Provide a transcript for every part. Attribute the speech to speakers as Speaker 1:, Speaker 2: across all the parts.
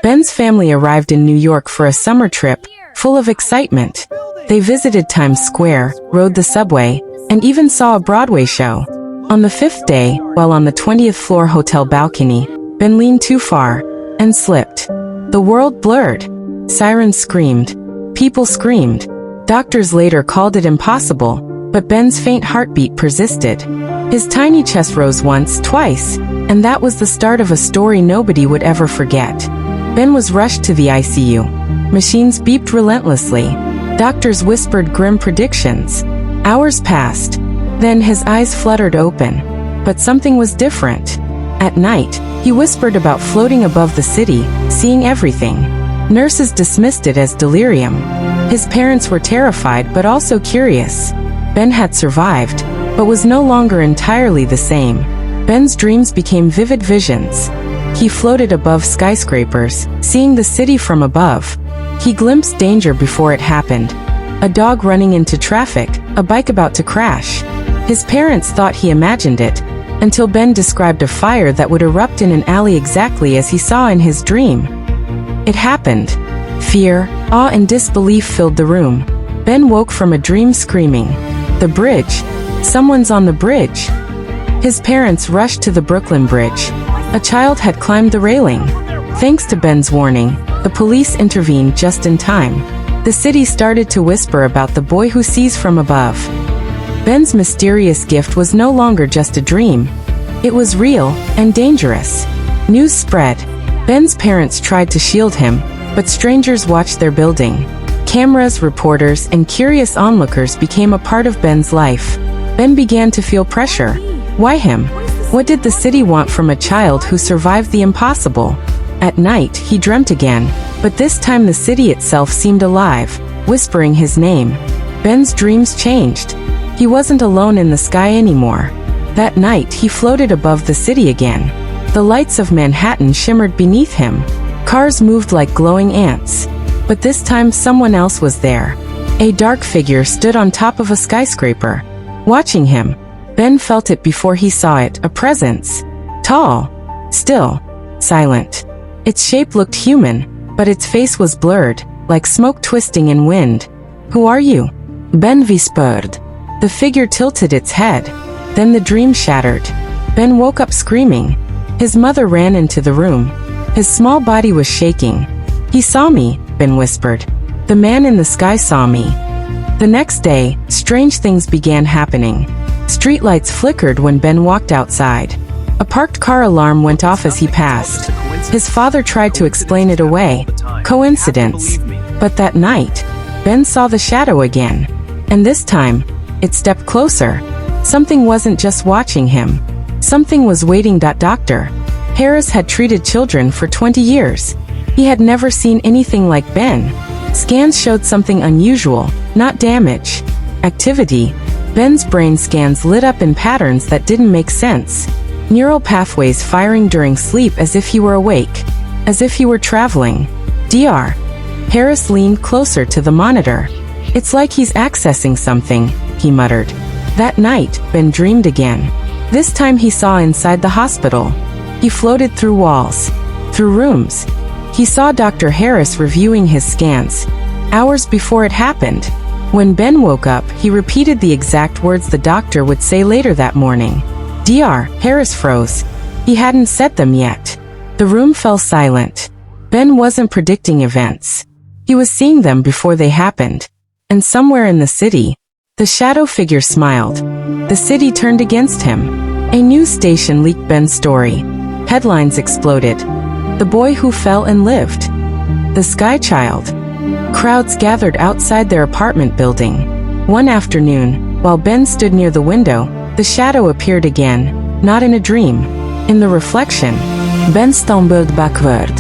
Speaker 1: Ben's family arrived in New York for a summer trip, full of excitement. They visited Times Square, rode the subway, and even saw a Broadway show. On the 5th day, while on the 20th floor hotel balcony, Ben leaned too far and slipped. The world blurred. Sirens screamed. People screamed. Doctors later called it impossible, but Ben's faint heartbeat persisted. His tiny chest rose once, twice, and that was the start of a story nobody would ever forget. Ben was rushed to the ICU. Machines beeped relentlessly. Doctors whispered grim predictions. Hours passed. Then his eyes fluttered open. But something was different. At night, he whispered about floating above the city, seeing everything. Nurses dismissed it as delirium. His parents were terrified but also curious. Ben had survived, but was no longer entirely the same. Ben's dreams became vivid visions. He floated above skyscrapers, seeing the city from above. He glimpsed danger before it happened. A dog running into traffic, a bike about to crash. His parents thought he imagined it, until Ben described a fire that would erupt in an alley exactly as he saw in his dream. It happened. Fear, awe and disbelief filled the room. Ben woke from a dream screaming, "The bridge! Someone's on the bridge!" His parents rushed to the Brooklyn Bridge. A child had climbed the railing. Thanks to Ben's warning, the police intervened just in time. The city started to whisper about the boy who sees from above. Ben's mysterious gift was no longer just a dream. It was real and dangerous. News spread. Ben's parents tried to shield him, but strangers watched their building. Cameras, reporters, and curious onlookers became a part of Ben's life. Ben began to feel pressure. Why him? What did the city want from a child who survived the impossible? At night, he dreamt again, but this time the city itself seemed alive, whispering his name. Ben's dreams changed. He wasn't alone in the sky anymore. That night, he floated above the city again. The lights of Manhattan shimmered beneath him. Cars moved like glowing ants. But this time someone else was there. A dark figure stood on top of a skyscraper. Watching him, Ben felt it before he saw it, a presence. Tall, still, silent. Its shape looked human, but its face was blurred, like smoke twisting in wind. "Who are you?" Ben whispered. The figure tilted its head. Then the dream shattered. Ben woke up screaming. His mother ran into the room. His small body was shaking. "He saw me," Ben whispered. "The man in the sky saw me." The next day, strange things began happening. Streetlights flickered when Ben walked outside. A parked car alarm went off as he passed. His father tried to explain it away. Coincidence. But that night, Ben saw the shadow again. And this time, it stepped closer. Something wasn't just watching him. Something was waiting. Dr. Harris had treated children for 20 years. He had never seen anything like Ben. Scans showed something unusual, not damage. Activity. Ben's brain scans lit up in patterns that didn't make sense. Neural pathways firing during sleep as if he were awake. As if he were traveling. Dr. Harris leaned closer to the monitor. "It's like he's accessing something," he muttered. That night, Ben dreamed again. This time he saw inside the hospital. He floated through walls. Through rooms. He saw Dr. Harris reviewing his scans. Hours before it happened. When Ben woke up, he repeated the exact words the doctor would say later that morning. Dr. Harris froze. He hadn't said them yet. The room fell silent. Ben wasn't predicting events. He was seeing them before they happened. And somewhere in the city, the shadow figure smiled. The city turned against him. A news station leaked Ben's story. Headlines exploded. The boy who fell and lived. The Sky Child. Crowds gathered outside their apartment building. One afternoon, while Ben stood near the window, the shadow appeared again, not in a dream. In the reflection, Ben stumbled backward.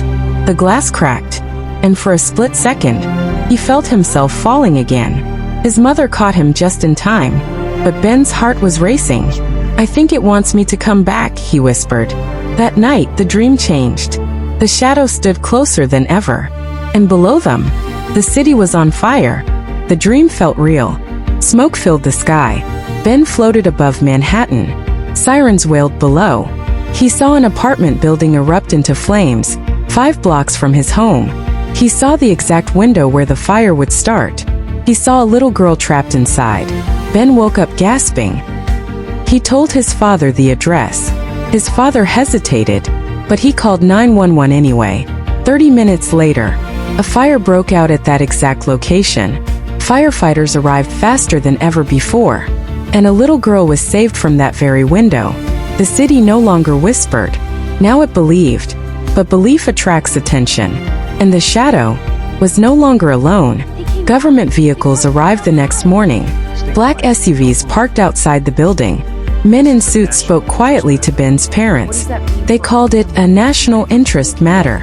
Speaker 1: The glass cracked, and for a split second, he felt himself falling again. His mother caught him just in time, but Ben's heart was racing. "I think it wants me to come back," he whispered. That night, the dream changed. The shadow stood closer than ever. And below them, the city was on fire. The dream felt real. Smoke filled the sky. Ben floated above Manhattan. Sirens wailed below. He saw an apartment building erupt into flames. 5 blocks from his home. He saw the exact window where the fire would start. He saw a little girl trapped inside. Ben woke up gasping. He told his father the address. His father hesitated, but he called 911 anyway. 30 minutes later, a fire broke out at that exact location. Firefighters arrived faster than ever before, and a little girl was saved from that very window. The city no longer whispered. Now it believed. But belief attracts attention. And the shadow was no longer alone. Government vehicles arrived the next morning. Black SUVs parked outside the building. Men in suits spoke quietly to Ben's parents. They called it a national interest matter.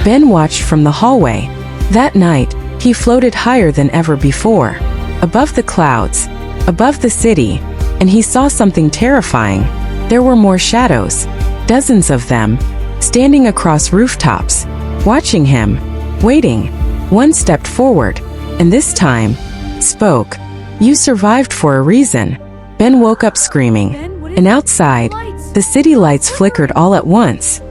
Speaker 1: Ben watched from the hallway. That night, he floated higher than ever before, above the clouds, above the city, and he saw something terrifying. There were more shadows, dozens of them, standing across rooftops, watching him, waiting. One stepped forward, and this time, spoke. "You survived for a reason." Ben woke up screaming, and outside, the city lights flickered all at once.